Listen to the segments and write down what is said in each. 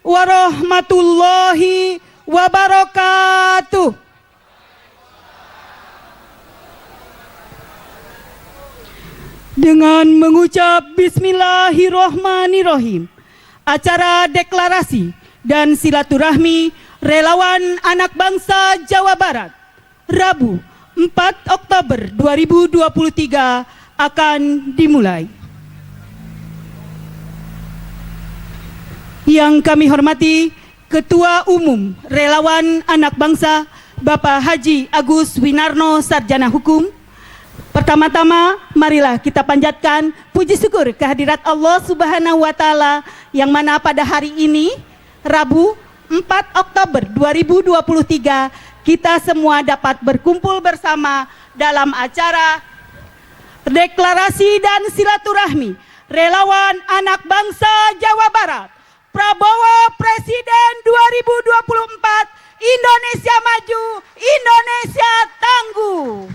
warahmatullahi wabarakatuh. Dengan mengucap Bismillahirrohmanirrohim, acara deklarasi dan silaturahmi relawan anak bangsa Jawa Barat Rabu 4 Oktober 2023 akan dimulai. Yang kami hormati Ketua Umum Relawan Anak Bangsa Bapak Haji Agus Winarno, Sarjana Hukum. Pertama-tama marilah kita panjatkan puji syukur kehadirat Allah Subhanahu wa Ta'ala yang mana pada hari ini Rabu 4 Oktober 2023 kita semua dapat berkumpul bersama dalam acara deklarasi dan silaturahmi relawan anak bangsa Jawa Barat Prabowo Presiden 2024, Indonesia Maju, Indonesia Tangguh.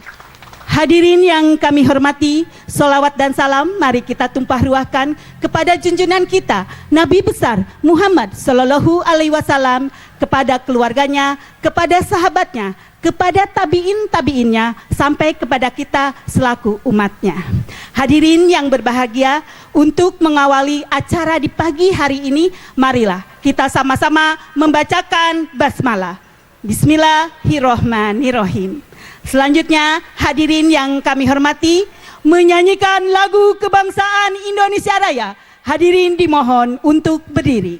Hadirin yang kami hormati, sholawat dan salam mari kita tumpah ruahkan kepada junjungan kita Nabi besar Muhammad Sallallahu Alaihi Wasallam, kepada keluarganya, kepada sahabatnya, kepada tabiin-tabiinnya, sampai kepada kita selaku umatnya. Hadirin yang berbahagia, untuk mengawali acara di pagi hari ini, marilah kita sama-sama membacakan basmalah. Bismillahirrohmanirrohim. Selanjutnya, hadirin yang kami hormati, menyanyikan lagu kebangsaan Indonesia Raya. Hadirin dimohon untuk berdiri.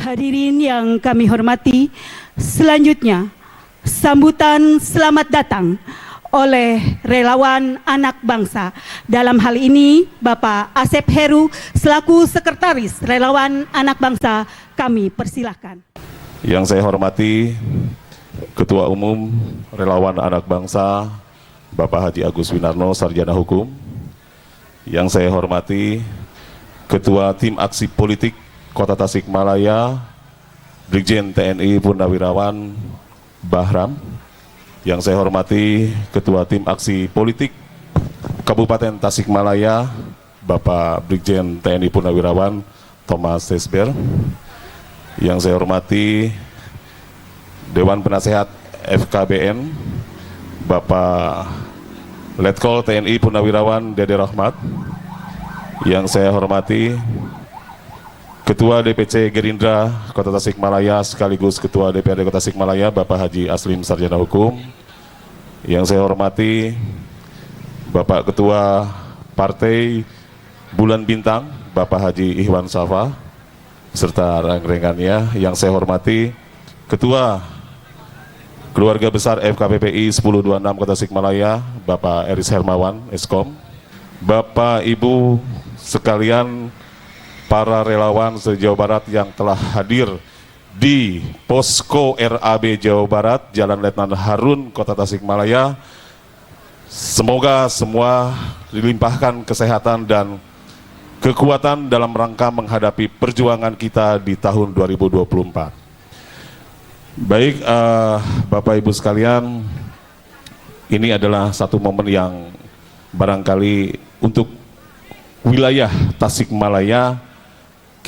Hadirin yang kami hormati, selanjutnya sambutan selamat datang oleh relawan anak bangsa. Dalam hal ini Bapak Asep Heru selaku Sekretaris Relawan Anak Bangsa, kami persilahkan. Yang saya hormati Ketua Umum Relawan Anak Bangsa Bapak Haji Agus Winarno, Sarjana Hukum. Yang saya hormati Ketua Tim Aksi Politik Kota Tasikmalaya, Brigjen TNI Purnawirawan Bahram. Yang saya hormati Ketua Tim Aksi Politik Kabupaten Tasikmalaya, Bapak Brigjen TNI Purnawirawan Thomas Tesber. Yang saya hormati Dewan Penasehat FKBN, Bapak Letkol TNI Purnawirawan Dede Rahmat. Yang saya hormati Ketua DPC Gerindra Kota Tasikmalaya sekaligus Ketua DPRD Kota Tasikmalaya Bapak Haji Aslim, Sarjana Hukum. Yang saya hormati Bapak Ketua Partai Bulan Bintang Bapak Haji Ihwan Safa serta renggannya. Yang saya hormati Ketua Keluarga Besar FKPPI 1026 Kota Tasikmalaya Bapak Eris Hermawan Eskom. Bapak Ibu sekalian, para relawan se-Jawa Barat yang telah hadir di Posko RAB Jawa Barat, Jalan Letnan Harun, Kota Tasikmalaya. Semoga semua dilimpahkan kesehatan dan kekuatan dalam rangka menghadapi perjuangan kita di tahun 2024. Baik, Bapak Ibu sekalian, ini adalah satu momen yang barangkali untuk wilayah Tasikmalaya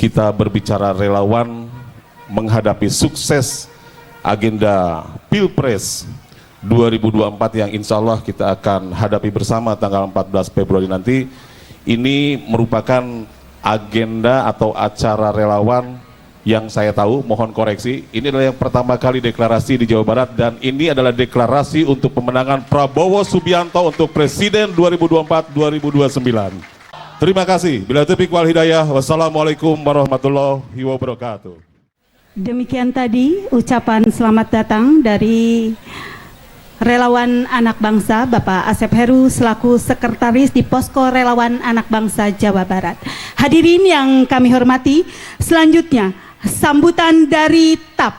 kita berbicara relawan menghadapi sukses agenda Pilpres 2024 yang insya Allah kita akan hadapi bersama tanggal 14 Februari nanti. Ini merupakan agenda atau acara relawan yang saya tahu, mohon koreksi, ini adalah yang pertama kali deklarasi di Jawa Barat, dan ini adalah deklarasi untuk pemenangan Prabowo Subianto untuk Presiden 2024-2029. Terima kasih. Bila taufiq wal hidayah. Wassalamualaikum warahmatullahi wabarakatuh. Demikian tadi ucapan selamat datang dari Relawan Anak Bangsa Bapak Asep Heru selaku Sekretaris di Posko Relawan Anak Bangsa Jawa Barat. Hadirin yang kami hormati, selanjutnya sambutan dari TAP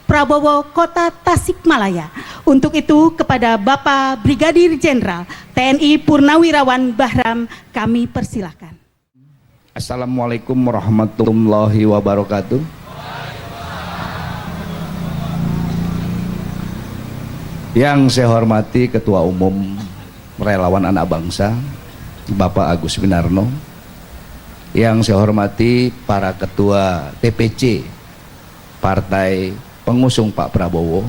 Prabowo Kota Tasikmalaya. Untuk itu kepada Bapak Brigadir Jenderal TNI Purnawirawan Bahram kami persilahkan. Assalamualaikum warahmatullahi wabarakatuh. Yang saya hormati Ketua Umum Relawan Anak Bangsa Bapak Agus Winarno, yang saya hormati para Ketua TPC Partai Pengusung Pak Prabowo,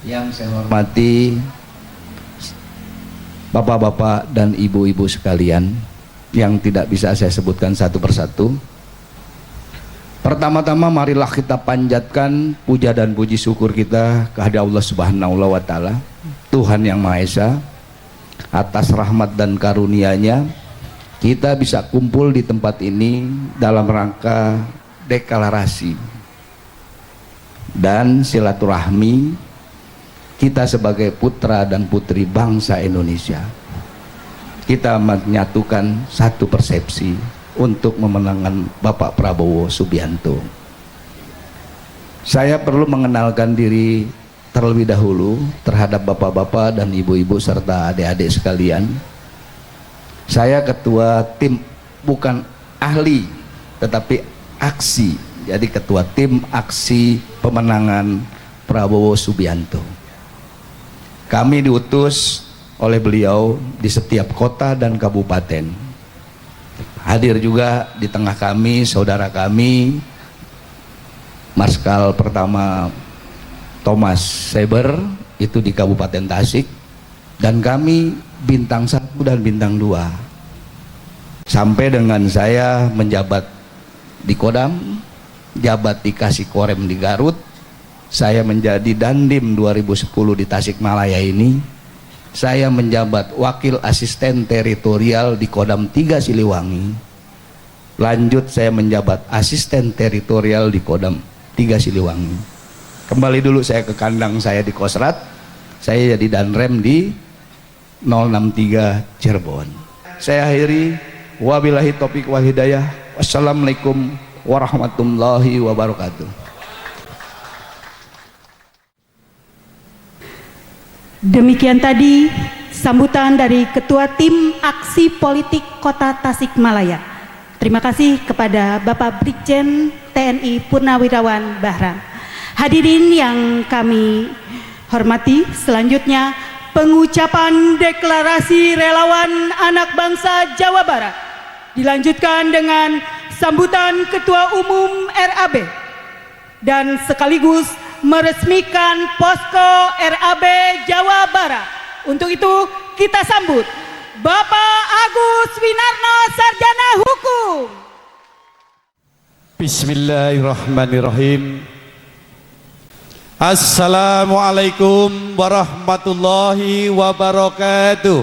yang saya hormati Bapak-bapak dan ibu-ibu sekalian yang tidak bisa saya sebutkan satu persatu. Pertama-tama marilah kita panjatkan puja dan puji syukur kita kehadirat Allah Subhanahu wa Ta'ala, Tuhan yang Maha Esa. Atas rahmat dan karunia-Nya kita bisa kumpul di tempat ini dalam rangka deklarasi dan silaturahmi kita sebagai putra dan putri bangsa Indonesia. Kita menyatukan satu persepsi untuk memenangkan Bapak Prabowo Subianto. Saya perlu mengenalkan diri terlebih dahulu terhadap bapak-bapak dan ibu-ibu serta adik-adik sekalian. Saya ketua tim, bukan ahli tetapi aksi. Jadi ketua tim aksi pemenangan Prabowo Subianto. Kami diutus oleh beliau di setiap kota dan kabupaten. Hadir juga di tengah kami saudara kami Marskal pertama Thomas Saber itu di Kabupaten Tasik, dan kami bintang 1 dan bintang 2 sampai dengan saya menjabat di Kodam, jabat di Kasikorem di Garut, saya menjadi Dandim 2010 di Tasikmalaya ini. Saya menjabat wakil asisten teritorial di Kodam 3 Siliwangi. Lanjut saya menjabat asisten teritorial di Kodam 3 Siliwangi. Kembali dulu saya ke kandang saya di Kosrat. Saya jadi Danrem di 063 Cirebon. Saya akhiri, wabillahi taufiq wal hidayah. Wassalamualaikum warahmatullahi wabarakatuh. Demikian tadi sambutan dari Ketua Tim Aksi Politik Kota Tasikmalaya. Terima kasih kepada Bapak Brigjen TNI Purnawirawan Bahram. Hadirin yang kami hormati, selanjutnya pengucapan deklarasi Relawan Anak Bangsa Jawa Barat dilanjutkan dengan sambutan Ketua Umum RAB dan sekaligus meresmikan posko RAB Jawa Barat. Untuk itu kita sambut Bapak Agus Winarno, Sarjana Hukum. Bismillahirrahmanirrahim. Assalamualaikum warahmatullahi wabarakatuh.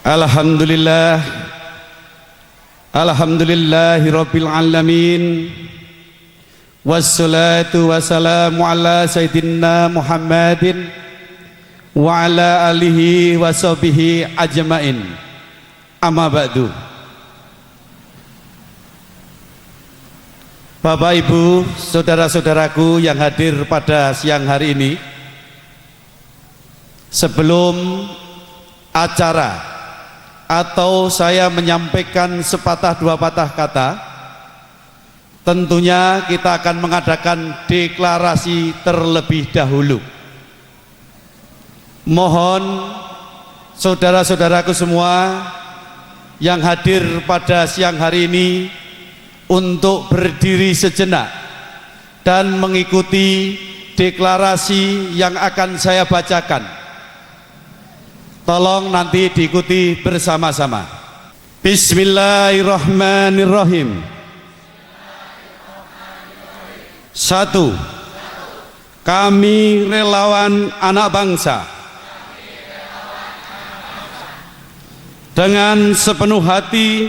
Alhamdulillah, alhamdulillahirabbil alamin. Wassalatu wassalamu ala sayyidina Muhammadin wa ala alihi wa sahbihi ajmain. Amma ba'du. Bapak, Ibu, saudara-saudaraku yang hadir pada siang hari ini, sebelum acara atau saya menyampaikan sepatah dua patah kata, tentunya kita akan mengadakan deklarasi terlebih dahulu. Mohon saudara-saudaraku semua yang hadir pada siang hari ini untuk berdiri sejenak dan mengikuti deklarasi yang akan saya bacakan. Tolong nanti diikuti bersama-sama. Bismillahirrahmanirrahim. 1. Kami relawan anak bangsa dengan sepenuh hati,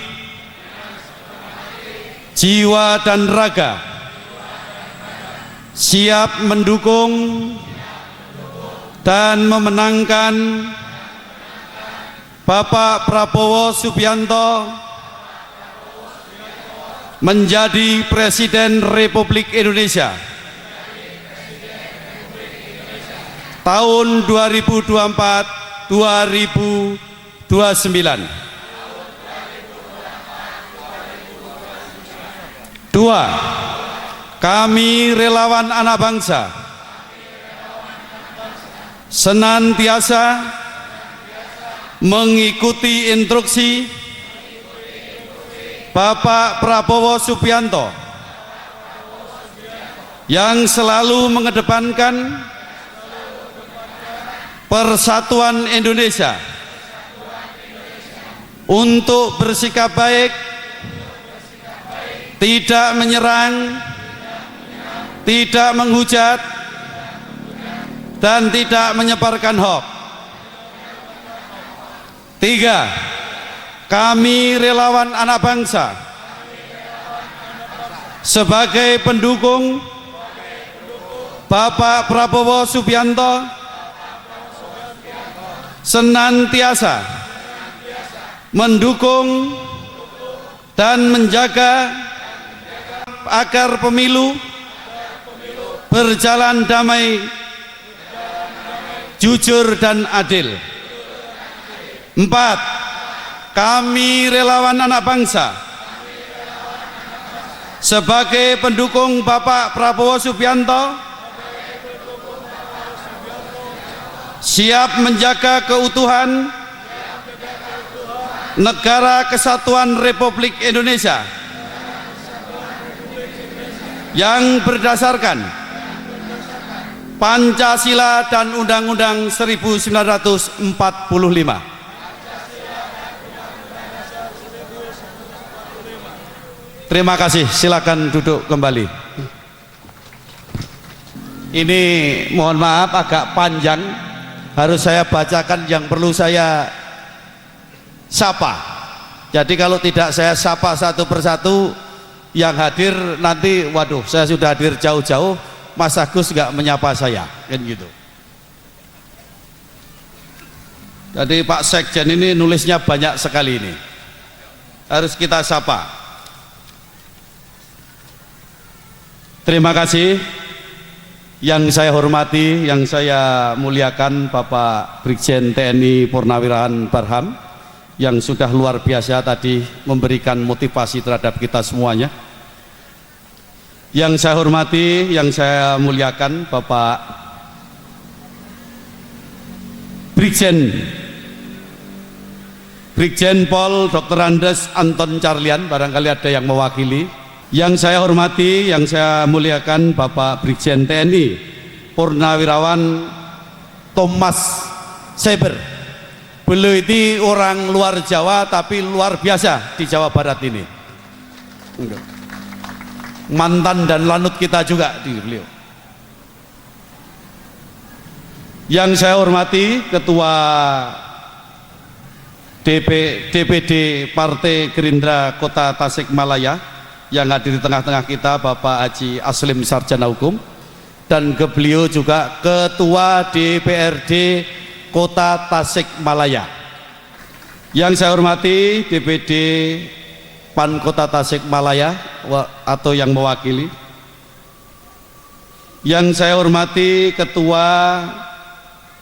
jiwa dan raga, siap mendukung dan memenangkan Bapak Prabowo Subianto menjadi Presiden Republik Indonesia tahun 2024-2029. 2. Kami relawan anak bangsa senantiasa mengikuti instruksi Bapak Prabowo Subianto yang selalu mengedepankan persatuan Indonesia untuk bersikap baik, tidak menyerang, tidak menghujat, dan tidak menyebarkan hoax. 3. Kami relawan anak bangsa sebagai pendukung Bapak Prabowo Subianto senantiasa mendukung dan menjaga agar pemilu berjalan damai, jujur dan adil. 4. Kami relawan anak bangsa sebagai pendukung Bapak Prabowo Subianto siap menjaga keutuhan Negara Kesatuan Republik Indonesia yang berdasarkan Pancasila dan Undang-Undang 1945. Terima kasih, silakan duduk kembali. Ini mohon maaf agak panjang, harus saya bacakan yang perlu saya sapa. Jadi kalau tidak saya sapa satu persatu yang hadir nanti, waduh, saya sudah hadir jauh-jauh, Mas Agus nggak menyapa saya, kan gitu. Jadi Pak Sekjen ini nulisnya banyak sekali ini, harus kita sapa. Terima kasih. Yang saya hormati, yang saya muliakan Bapak Brigjen TNI Purnawirawan Barham yang sudah luar biasa tadi memberikan motivasi terhadap kita semuanya. Yang saya hormati, yang saya muliakan Bapak Brigjen Pol Dr. Andes Anton Carlian, barangkali ada yang mewakili. Yang saya hormati, yang saya muliakan Bapak Brigjen TNI Purnawirawan Thomas Seiber. Beliau ini orang luar Jawa tapi luar biasa di Jawa Barat ini. Mantan dan lanut kita juga di beliau. Yang saya hormati Ketua DPD Partai Gerindra Kota Tasikmalaya yang hadir di tengah-tengah kita, Bapak Haji Aslim Sarjana Hukum, dan ke beliau juga Ketua DPRD Kota Tasikmalaya. Yang saya hormati DPD PAN Kota Tasikmalaya atau yang mewakili. Yang saya hormati Ketua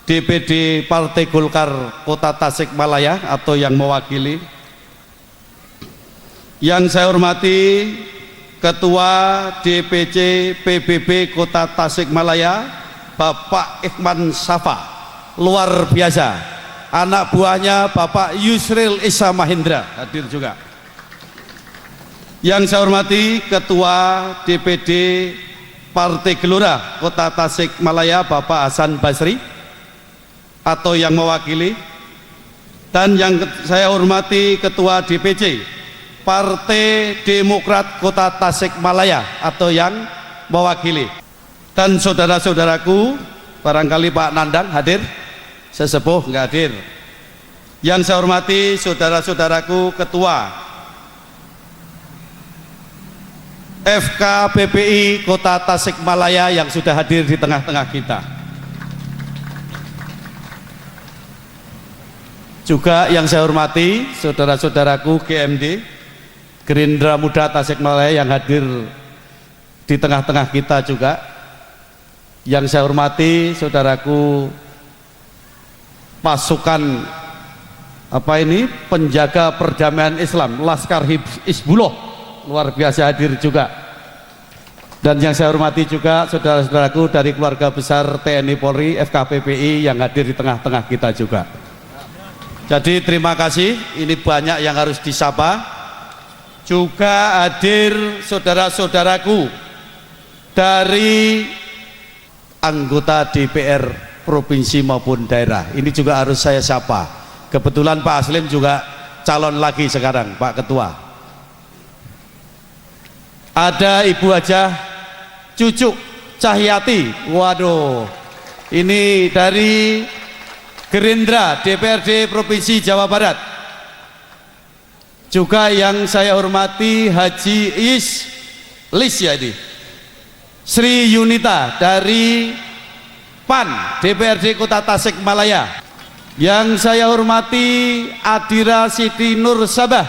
DPD Partai Golkar Kota Tasikmalaya atau yang mewakili. Yang saya hormati Ketua DPC PBB Kota Tasikmalaya Bapak Ikhman Safa, luar biasa. Anak buahnya Bapak Yusril Issa Mahendra hadir juga. Yang saya hormati Ketua DPD Partai Gelora Kota Tasikmalaya Bapak Hasan Basri atau yang mewakili. Dan yang saya hormati Ketua DPC Partai Demokrat Kota Tasikmalaya atau yang mewakili. Dan saudara-saudaraku, barangkali Pak Nandang hadir, sesepuh nggak hadir. Yang saya hormati saudara-saudaraku Ketua FKPPI Kota Tasikmalaya yang sudah hadir di tengah-tengah kita. Juga yang saya hormati saudara-saudaraku GMD Gerindra Muda Tasikmalaya yang hadir di tengah-tengah kita juga. Yang saya hormati saudaraku pasukan penjaga perdamaian Islam Laskar Hizbullah, luar biasa hadir juga. Dan yang saya hormati juga saudara-saudaraku dari keluarga besar TNI Polri FKPPI yang hadir di tengah-tengah kita juga. Jadi terima kasih, ini banyak yang harus disapa. Juga hadir saudara-saudaraku dari anggota DPR provinsi maupun daerah, ini juga harus saya sapa. Kebetulan Pak Aslim juga calon lagi sekarang, Pak Ketua. Ada Ibu Hajah Cucuk Cahyati, waduh, ini dari Gerindra DPRD Provinsi Jawa Barat. Juga yang saya hormati Haji Lis ya ini, Sri Yunita dari PAN DPRD Kota Tasikmalaya. Yang saya hormati Adira Siti Nur Sabah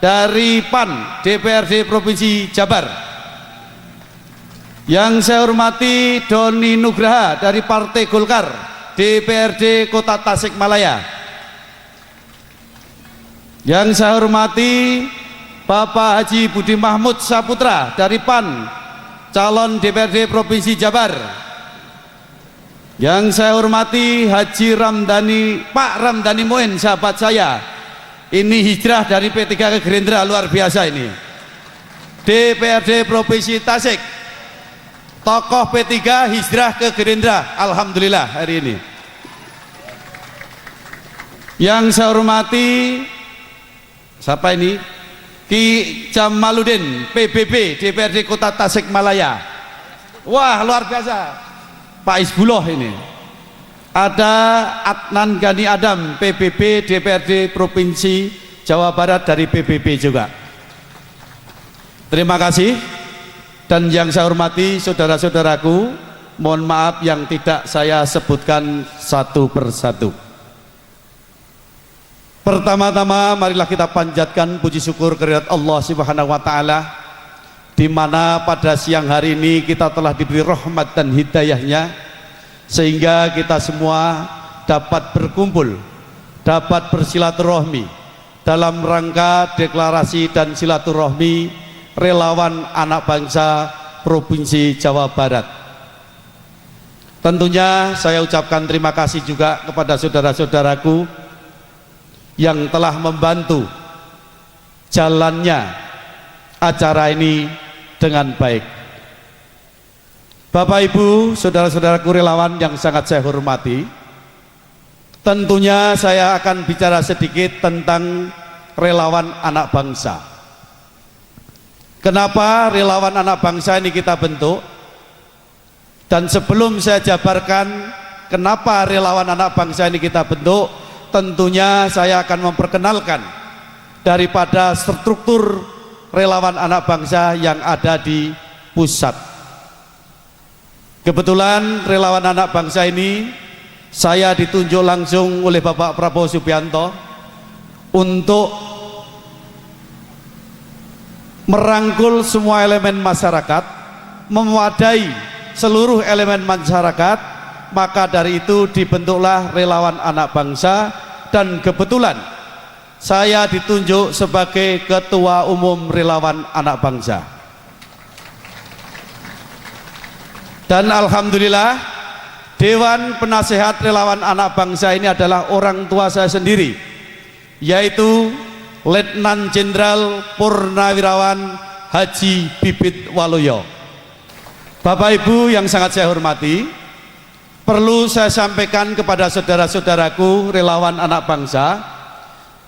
dari PAN DPRD Provinsi Jabar. Yang saya hormati Doni Nugraha dari Partai Golkar DPRD Kota Tasikmalaya. Yang saya hormati Bapak Haji Budi Mahmud Saputra dari PAN calon DPRD Provinsi Jabar. Yang saya hormati Haji Pak Ramdhani Moen, sahabat saya, ini hijrah dari P3 ke Gerindra, luar biasa ini. DPRD Provinsi Tasik, tokoh P3 hijrah ke Gerindra, alhamdulillah hari ini. Yang saya hormati siapa ini? Ki Jamaluddin PBB DPRD Kota Tasikmalaya. Wah, luar biasa Pak Hizbullah ini. Ada Adnan Gani Adam PBB DPRD Provinsi Jawa Barat dari PBB juga. Terima kasih. Dan yang saya hormati saudara-saudaraku, mohon maaf yang tidak saya sebutkan satu persatu. Pertama-tama marilah kita panjatkan puji syukur kehadirat Allah Subhanahu wa taala, di mana pada siang hari ini kita telah diberi rahmat dan hidayahnya sehingga kita semua dapat berkumpul, dapat bersilaturahmi dalam rangka deklarasi dan silaturahmi relawan anak bangsa Provinsi Jawa Barat. Tentunya saya ucapkan terima kasih juga kepada saudara-saudaraku yang telah membantu jalannya acara ini dengan baik. Bapak Ibu, saudara-saudaraku relawan yang sangat saya hormati, tentunya saya akan bicara sedikit tentang relawan anak bangsa. Kenapa relawan anak bangsa ini kita bentuk? Dan sebelum saya jabarkan kenapa relawan anak bangsa ini kita bentuk, tentunya saya akan memperkenalkan daripada struktur relawan anak bangsa yang ada di pusat. Kebetulan relawan anak bangsa ini saya ditunjuk langsung oleh Bapak Prabowo Subianto untuk merangkul semua elemen masyarakat, mewadai seluruh elemen masyarakat. Maka dari itu dibentuklah relawan anak bangsa, dan kebetulan saya ditunjuk sebagai Ketua Umum Relawan Anak Bangsa. Dan alhamdulillah Dewan Penasehat Relawan Anak Bangsa ini adalah orang tua saya sendiri, yaitu Letnan Jenderal Purnawirawan Haji Bibit Waluyo. Bapak Ibu yang sangat saya hormati, perlu saya sampaikan kepada saudara-saudaraku relawan anak bangsa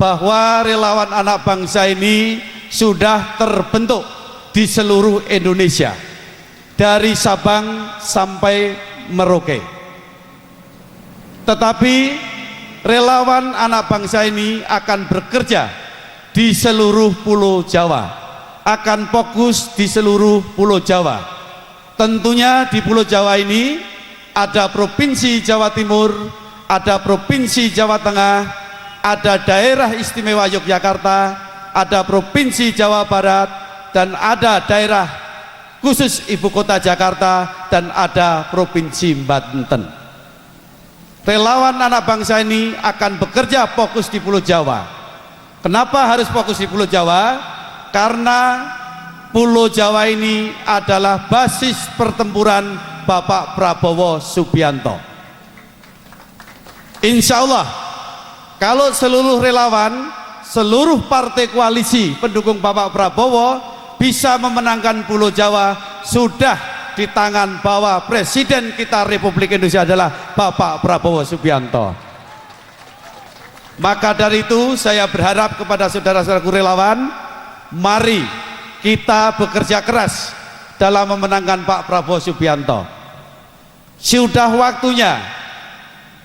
bahwa relawan anak bangsa ini sudah terbentuk di seluruh Indonesia, dari Sabang sampai Merauke. Tetapi relawan anak bangsa ini akan bekerja di seluruh Pulau Jawa, akan fokus di seluruh Pulau Jawa. Tentunya di Pulau Jawa ini ada Provinsi Jawa Timur, ada Provinsi Jawa Tengah, ada Daerah Istimewa Yogyakarta, ada Provinsi Jawa Barat, dan ada daerah khusus Ibu Kota Jakarta, dan ada Provinsi Banten. Relawan anak bangsa ini akan bekerja fokus di Pulau Jawa. Kenapa harus fokus di Pulau Jawa? Karena Pulau Jawa ini adalah basis pertempuran Bapak Prabowo Subianto. Insya Allah, kalau seluruh relawan, seluruh partai koalisi pendukung Bapak Prabowo bisa memenangkan Pulau Jawa, sudah di tangan bahwa Presiden kita Republik Indonesia adalah Bapak Prabowo Subianto. Maka dari itu saya berharap kepada saudara-saudaraku relawan, mari kita bekerja keras dalam memenangkan Pak Prabowo Subianto. Sudah waktunya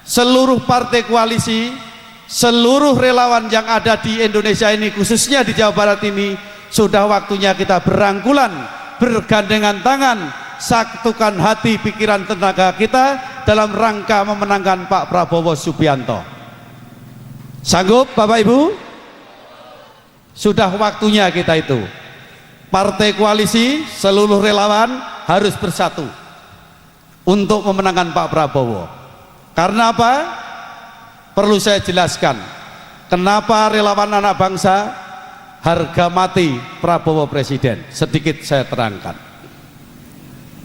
seluruh partai koalisi, seluruh relawan yang ada di Indonesia ini, khususnya di Jawa Barat ini, sudah waktunya kita berangkulan, bergandengan tangan, satukan hati, pikiran, tenaga kita dalam rangka memenangkan Pak Prabowo Subianto. Sanggup Bapak Ibu? Sudah waktunya kita itu. Partai koalisi, seluruh relawan harus bersatu untuk memenangkan Pak Prabowo. Karena apa? Perlu saya jelaskan. Kenapa relawan anak bangsa harga mati Prabowo Presiden? Sedikit saya terangkan.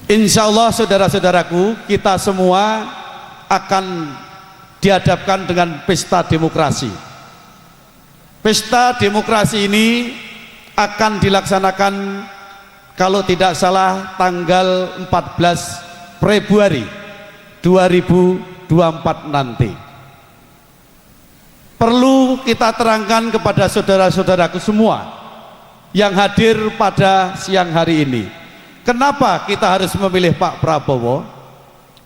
Insya Allah saudara-saudaraku, kita semua akan dihadapkan dengan pesta demokrasi. Pesta demokrasi ini akan dilaksanakan kalau tidak salah tanggal 14 Februari 2024 nanti. Perlu kita terangkan kepada saudara-saudaraku semua yang hadir pada siang hari ini, kenapa kita harus memilih Pak Prabowo?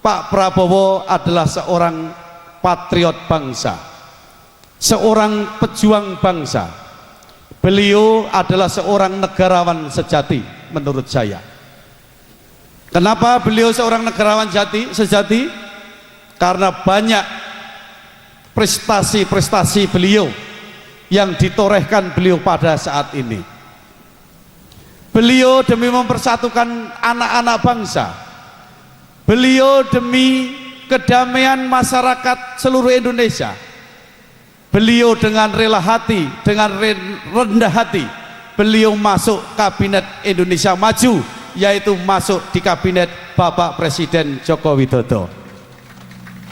Pak Prabowo adalah seorang patriot bangsa, seorang pejuang bangsa. Beliau adalah seorang negarawan sejati menurut saya. Kenapa beliau seorang negarawan sejati? Karena banyak prestasi-prestasi beliau yang ditorehkan beliau pada saat ini. Beliau demi mempersatukan anak-anak bangsa, beliau demi kedamaian masyarakat seluruh Indonesia, beliau dengan rela hati, dengan rendah hati, beliau masuk Kabinet Indonesia Maju, yaitu masuk di Kabinet Bapak Presiden Joko Widodo.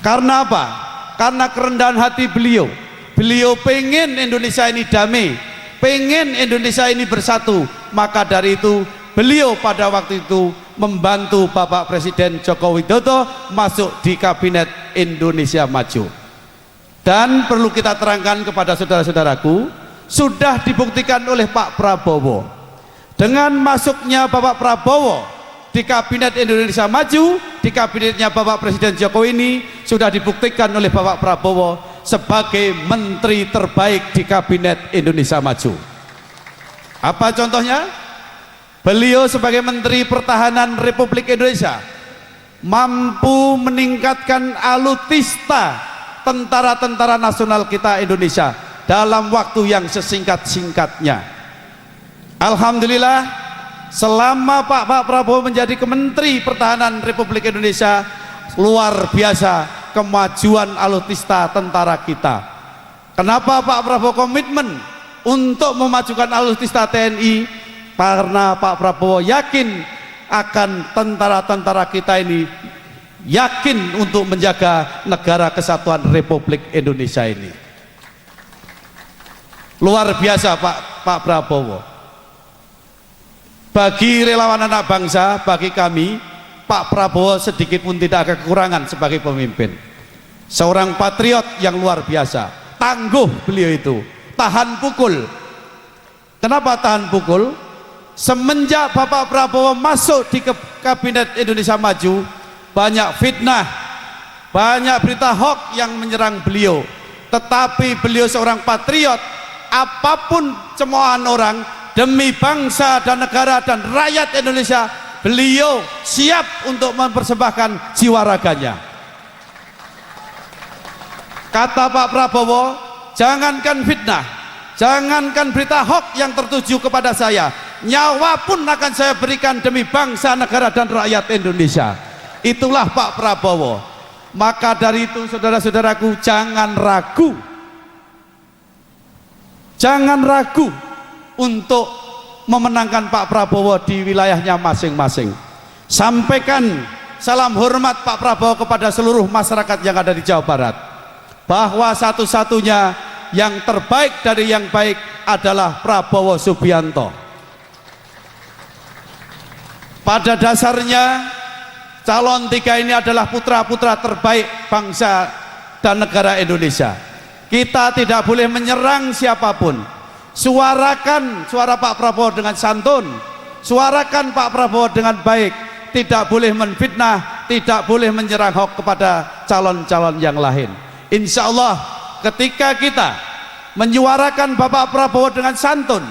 Karena apa? Karena kerendahan hati beliau. Beliau pengen Indonesia ini damai, pengen Indonesia ini bersatu. Maka dari itu beliau pada waktu itu membantu Bapak Presiden Joko Widodo masuk di Kabinet Indonesia Maju. Dan perlu kita terangkan kepada saudara-saudaraku, sudah dibuktikan oleh Pak Prabowo. Dengan masuknya Bapak Prabowo di Kabinet Indonesia Maju, di kabinetnya Bapak Presiden Jokowi ini, sudah dibuktikan oleh Bapak Prabowo sebagai menteri terbaik di Kabinet Indonesia Maju. Apa contohnya? Beliau sebagai Menteri Pertahanan Republik Indonesia mampu meningkatkan alutsista tentara-tentara nasional kita Indonesia dalam waktu yang sesingkat-singkatnya. Alhamdulillah, selama Pak Prabowo menjadi Menteri Pertahanan Republik Indonesia, luar biasa kemajuan alutsista tentara kita. Kenapa Pak Prabowo komitmen untuk memajukan alutsista TNI? Karena Pak Prabowo yakin akan tentara-tentara kita ini, yakin untuk menjaga negara kesatuan Republik Indonesia ini. Luar biasa Pak Prabowo. Bagi relawan anak bangsa, bagi kami, Pak Prabowo sedikit pun tidak ada kekurangan sebagai pemimpin. Seorang patriot yang luar biasa, tangguh beliau itu, tahan pukul. Kenapa tahan pukul? Semenjak Bapak Prabowo masuk di Kabinet Indonesia Maju, banyak fitnah, banyak berita hoax yang menyerang beliau, tetapi beliau seorang patriot. Apapun cemoohan orang, demi bangsa dan negara dan rakyat Indonesia, beliau siap untuk mempersembahkan jiwa raganya. Kata Pak Prabowo, jangankan fitnah, jangankan berita hoax yang tertuju kepada saya, nyawa pun akan saya berikan demi bangsa, negara dan rakyat Indonesia. Itulah Pak Prabowo. Maka dari itu saudara-saudaraku, jangan ragu, jangan ragu untuk memenangkan Pak Prabowo di wilayahnya masing-masing. Sampaikan salam hormat Pak Prabowo kepada seluruh masyarakat yang ada di Jawa Barat, bahwa satu-satunya yang terbaik dari yang baik adalah Prabowo Subianto. Pada dasarnya calon tiga ini adalah putra-putra terbaik bangsa dan negara Indonesia. Kita tidak boleh menyerang siapapun. Suarakan suara Pak Prabowo dengan santun, suarakan Pak Prabowo dengan baik. Tidak boleh menfitnah, tidak boleh menyerang hoax kepada calon-calon yang lain. Insya Allah ketika kita menyuarakan Bapak Prabowo dengan santun,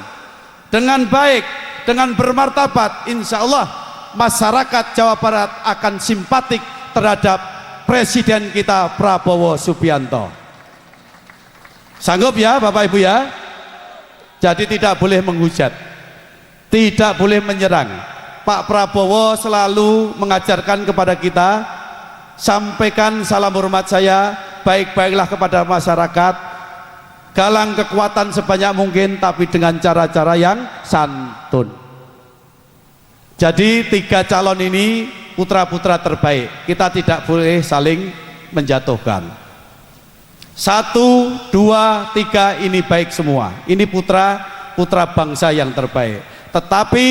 dengan baik, dengan bermartabat, insya Allah masyarakat Jawa Barat akan simpatik terhadap presiden kita Prabowo Subianto. Sanggup ya Bapak Ibu ya? Jadi tidak boleh menghujat, tidak boleh menyerang. Pak Prabowo selalu mengajarkan kepada kita, sampaikan salam hormat saya, baik-baiklah kepada masyarakat, galang kekuatan sebanyak mungkin tapi dengan cara-cara yang santun. Jadi tiga calon ini putra-putra terbaik, kita tidak boleh saling menjatuhkan. 1, 2, 3 ini baik semua, ini putra bangsa yang terbaik. Tetapi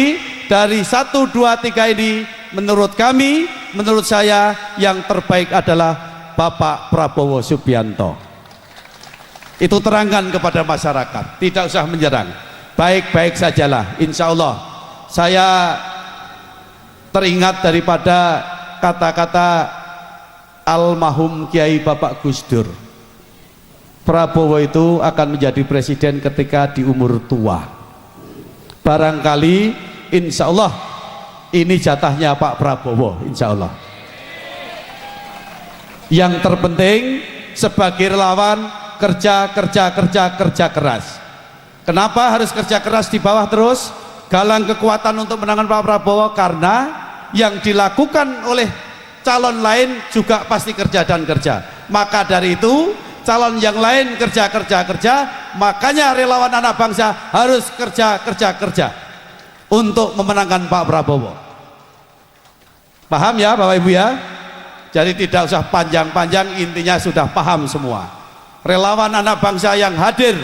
dari 1, 2, 3 ini menurut kami, menurut saya yang terbaik adalah Bapak Prabowo Subianto. Itu terangkan kepada masyarakat, tidak usah menyerang, baik-baik sajalah. Insya Allah saya teringat daripada kata-kata almarhum Kiai Bapak Gus Dur, Prabowo itu akan menjadi presiden ketika di umur tua. Barangkali insya Allah ini jatahnya Pak Prabowo, insya Allah. Yang terpenting sebagai relawan kerja keras. Kenapa harus kerja keras di bawah terus? Galang kekuatan untuk menangkan Pak Prabowo, karena yang dilakukan oleh calon lain juga pasti kerja dan kerja. Maka dari itu calon yang lain kerja, makanya relawan anak bangsa harus kerja untuk memenangkan Pak Prabowo. Paham ya Bapak Ibu ya? Jadi tidak usah panjang-panjang, intinya sudah paham semua. Relawan anak bangsa yang hadir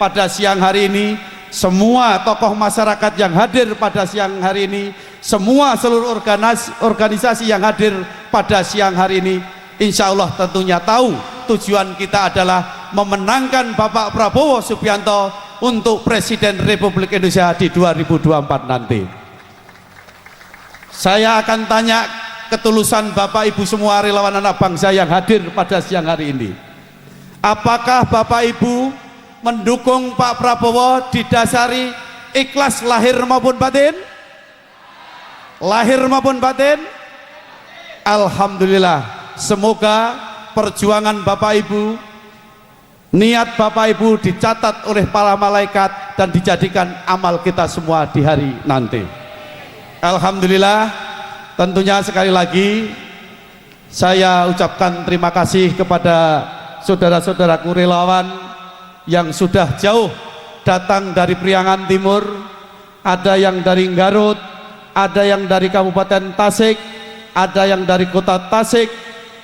pada siang hari ini, semua tokoh masyarakat yang hadir pada siang hari ini, semua seluruh organisasi yang hadir pada siang hari ini, insya Allah tentunya tahu tujuan kita adalah memenangkan Bapak Prabowo Subianto untuk Presiden Republik Indonesia di 2024 nanti. Saya akan tanya ketulusan Bapak Ibu semua relawan anak bangsa yang hadir pada siang hari ini. Apakah Bapak Ibu mendukung Pak Prabowo didasari ikhlas lahir maupun batin? Lahir maupun batin? Alhamdulillah. Semoga perjuangan Bapak Ibu, niat Bapak Ibu dicatat oleh para malaikat dan dijadikan amal kita semua di hari nanti. Alhamdulillah. Tentunya sekali lagi saya ucapkan terima kasih kepada saudara-saudaraku relawan yang sudah jauh datang dari Priangan Timur, ada yang dari Garut, ada yang dari Kabupaten Tasik, ada yang dari Kota Tasik,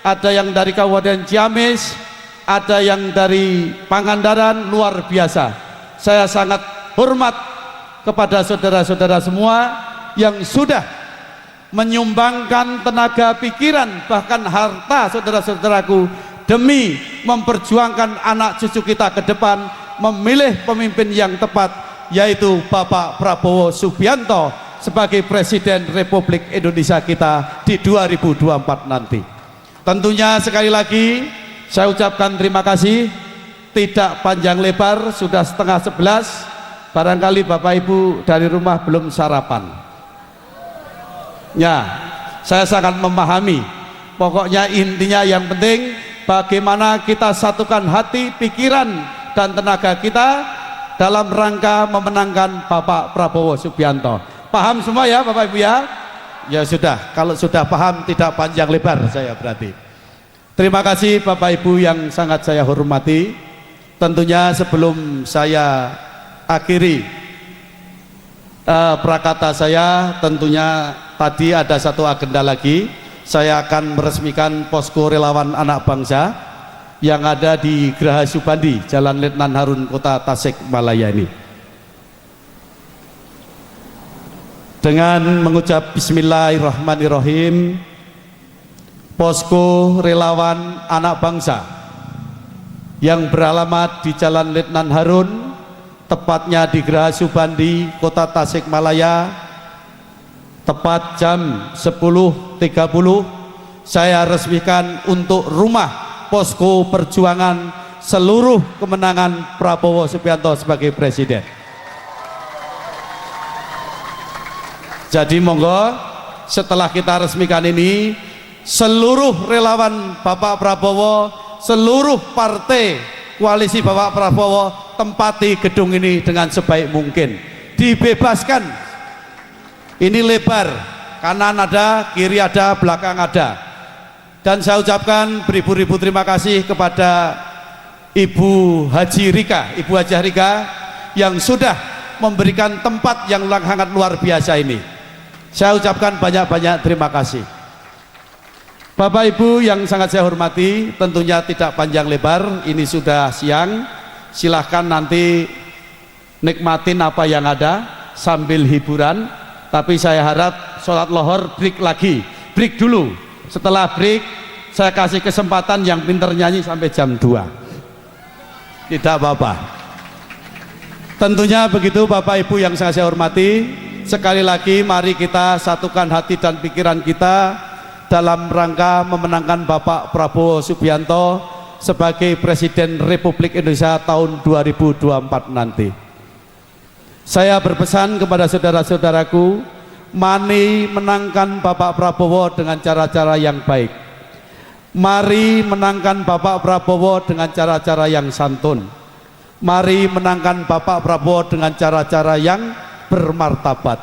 ada yang dari Kabupaten Ciamis, ada yang dari Pangandaran. Luar biasa. Saya sangat hormat kepada saudara-saudara semua yang sudah menyumbangkan tenaga pikiran bahkan harta saudara-saudaraku demi memperjuangkan anak cucu kita ke depan, memilih pemimpin yang tepat, yaitu Bapak Prabowo Subianto sebagai Presiden Republik Indonesia kita di 2024 nanti. Tentunya sekali lagi saya ucapkan terima kasih tidak panjang lebar, sudah setengah 11. Barangkali Bapak Ibu dari rumah belum sarapan. Ya, saya sangat memahami. Pokoknya intinya yang penting bagaimana kita satukan hati, pikiran, dan tenaga kita dalam rangka memenangkan Bapak Prabowo Subianto. Paham semua ya Bapak Ibu ya? Ya sudah, kalau sudah paham tidak panjang lebar saya berarti. Terima kasih Bapak Ibu yang sangat saya hormati. Tentunya sebelum saya akhiri prakata saya, tentunya tadi ada satu agenda lagi. Saya akan meresmikan posko relawan anak bangsa yang ada di Geraha Subandi, Jalan Letnan Harun, Kota Tasikmalaya ini. Dengan mengucap Bismillahirrahmanirrahim, posko relawan anak bangsa yang beralamat di Jalan Letnan Harun, tepatnya di Geraha Subandi, Kota Tasikmalaya, tepat jam 10.30 saya resmikan untuk rumah posko perjuangan seluruh kemenangan Prabowo Subianto sebagai presiden. Jadi monggo setelah kita resmikan ini, seluruh relawan Bapak Prabowo, seluruh partai koalisi Bapak Prabowo tempati gedung ini dengan sebaik mungkin, dibebaskan. Ini lebar, kanan ada, kiri ada, belakang ada. Dan saya ucapkan beribu-ribu terima kasih kepada Ibu Haji Rika, Ibu Hajah Rika yang sudah memberikan tempat yang sangat luar biasa ini. Saya ucapkan banyak-banyak terima kasih. Bapak Ibu yang sangat saya hormati, tentunya tidak panjang lebar, ini sudah siang. Silahkan nanti nikmatin apa yang ada sambil hiburan. Tapi saya harap sholat lohor break lagi, break dulu. Setelah break saya kasih kesempatan yang pinter nyanyi sampai jam 2. Tidak apa-apa. Tentunya begitu Bapak Ibu yang sangat saya hormati. Sekali lagi mari kita satukan hati dan pikiran kita dalam rangka memenangkan Bapak Prabowo Subianto sebagai Presiden Republik Indonesia tahun 2024 nanti. Saya berpesan kepada saudara-saudaraku, mari menangkan Bapak Prabowo dengan cara-cara yang baik. Mari menangkan Bapak Prabowo dengan cara-cara yang santun. Mari menangkan Bapak Prabowo dengan cara-cara yang bermartabat.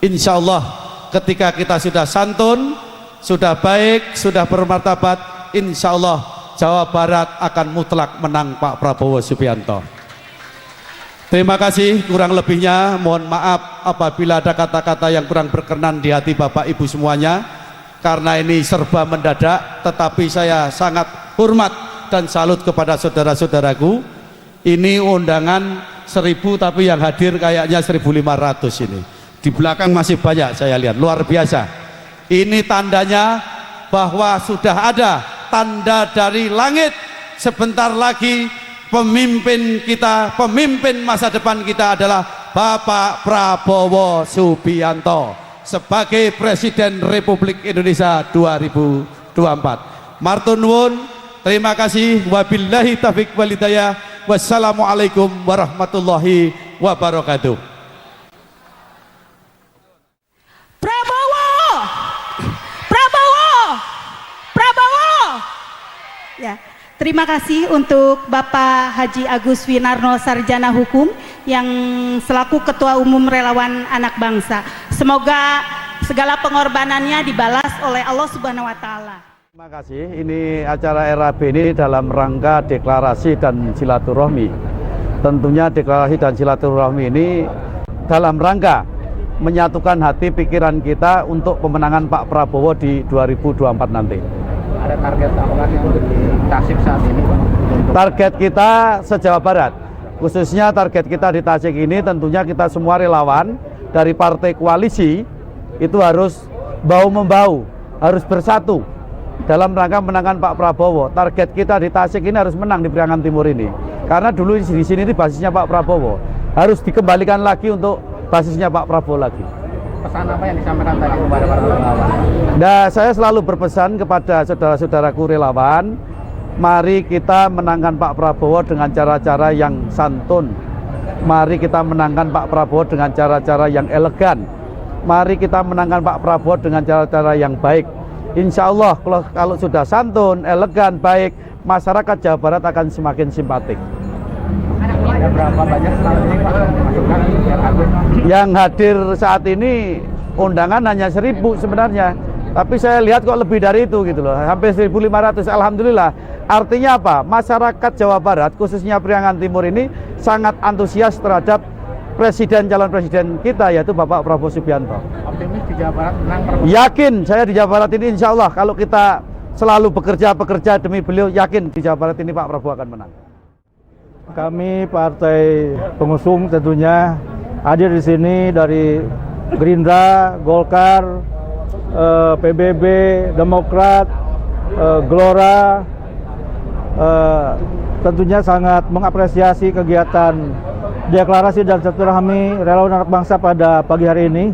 Insya Allah ketika kita sudah santun, sudah baik, sudah bermartabat, insya Allah Jawa Barat akan mutlak menang Pak Prabowo Subianto. Terima kasih, kurang lebihnya mohon maaf apabila ada kata-kata yang kurang berkenan di hati Bapak Ibu semuanya, karena ini serba mendadak, tetapi saya sangat hormat dan salut kepada saudara-saudaraku. Ini undangan 1000 tapi yang hadir kayaknya 1500 ini. Di belakang masih banyak saya lihat, luar biasa. Ini tandanya bahwa sudah ada tanda dari langit. Sebentar lagi pemimpin kita, pemimpin masa depan kita adalah Bapak Prabowo Subianto sebagai Presiden Republik Indonesia 2024. Matur nuwun, terima kasih, wabillahi taufiq wal hidayah, wassalamualaikum warahmatullahi wabarakatuh. Prabowo, Prabowo, Prabowo. Ya. Terima kasih untuk Bapak Haji Agus Winarno Sarjana Hukum yang selaku Ketua Umum Relawan Anak Bangsa. Semoga segala pengorbanannya dibalas oleh Allah Subhanahu wa taala. Terima kasih. Ini acara RAB ini dalam rangka deklarasi dan silaturahmi. Tentunya deklarasi dan silaturahmi ini dalam rangka menyatukan hati pikiran kita untuk pemenangan Pak Prabowo di 2024 nanti. Ada target apa lagi untuk di Tasik saat ini, Pak? Target kita se-Jawa Barat, khususnya target kita di Tasik ini tentunya kita semua relawan dari partai koalisi itu harus bahu-membahu, harus bersatu dalam rangka menangkan Pak Prabowo. Target kita di Tasik ini harus menang di Priangan Timur ini, karena dulu di sini ini basisnya Pak Prabowo, harus dikembalikan lagi untuk basisnya Pak Prabowo lagi. Pesan apa yang disampaikan tadi kepada para relawan? Nah, saya selalu berpesan kepada saudara-saudaraku relawan, Mari kita menangkan Pak Prabowo dengan cara-cara yang santun. Mari kita menangkan Pak Prabowo dengan cara-cara yang elegan. Mari kita menangkan Pak Prabowo dengan cara-cara yang baik. Insya Allah kalau sudah santun, elegan, baik, masyarakat Jawa Barat akan semakin simpatik. Ada berapa banyak selama ini Pak masukan yang Agus? Yang hadir saat ini undangan hanya 1.000 sebenarnya. Tapi saya lihat kok lebih dari itu gitu loh, hampir 1.500. Alhamdulillah. Artinya apa? Masyarakat Jawa Barat, khususnya Priangan Timur ini sangat antusias terhadap calon presiden kita, yaitu Bapak Prabowo Subianto. Optimis di Jawa Barat menang Prabowo? Yakin saya di Jawa Barat ini insya Allah kalau kita selalu bekerja demi beliau, yakin di Jawa Barat ini Pak Prabowo akan menang. Kami partai pengusung tentunya hadir di sini dari Gerindra, Golkar, PBB, Demokrat, Gelora, tentunya sangat mengapresiasi kegiatan deklarasi dan silaturahmi relawan anak bangsa pada pagi hari ini,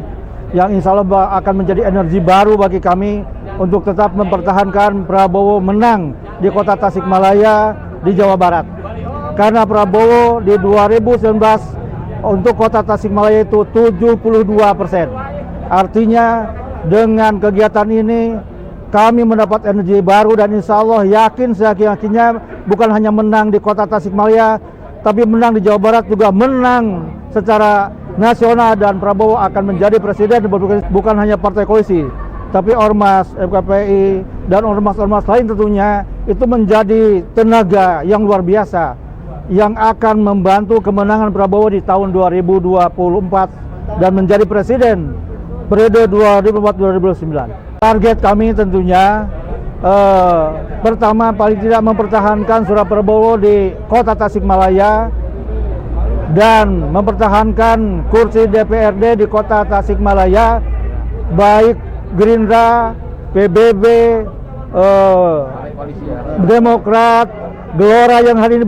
yang insya Allah akan menjadi energi baru bagi kami untuk tetap mempertahankan Prabowo menang di kota Tasikmalaya di Jawa Barat. Karena Prabowo di 2019 untuk kota Tasikmalaya itu 72%. Artinya dengan kegiatan ini kami mendapat energi baru dan insya Allah yakinnya bukan hanya menang di kota Tasikmalaya, tapi menang di Jawa Barat juga menang secara nasional, dan Prabowo akan menjadi presiden bukan hanya partai koalisi, tapi Ormas, FKPI, dan ormas-ormas lain tentunya itu menjadi tenaga yang luar biasa yang akan membantu kemenangan Prabowo di tahun 2024 dan menjadi presiden periode 2004-2009. Target kami tentunya pertama paling tidak mempertahankan suara Prabowo di kota Tasikmalaya dan mempertahankan kursi DPRD di kota Tasikmalaya, baik Gerindra, PBB, Demokrat, Gelora yang hari ini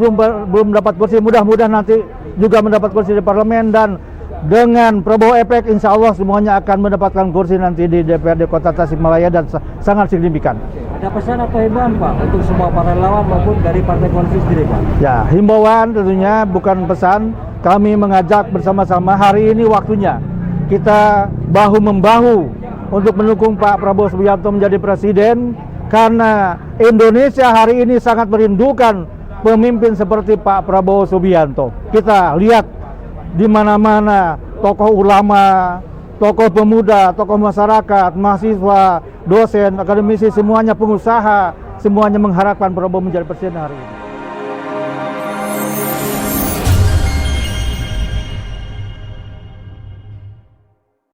belum dapat kursi, mudah-mudahan nanti juga mendapat kursi di parlemen, dan dengan Prabowo Efek insya Allah semuanya akan mendapatkan kursi nanti di DPRD Kota Tasikmalaya dan sangat signifikan. Ada pesan atau himbauan Pak untuk semua para relawan maupun dari partai koalisi sendiri Pak? Ya, himbauan tentunya bukan pesan, kami mengajak bersama-sama hari ini waktunya kita bahu-membahu untuk mendukung Pak Prabowo Subianto menjadi presiden, karena Indonesia hari ini sangat merindukan pemimpin seperti Pak Prabowo Subianto. Kita lihat di mana-mana tokoh ulama, tokoh pemuda, tokoh masyarakat, mahasiswa, dosen, akademisi, semuanya pengusaha, semuanya mengharapkan Prabowo menjadi presiden hari ini.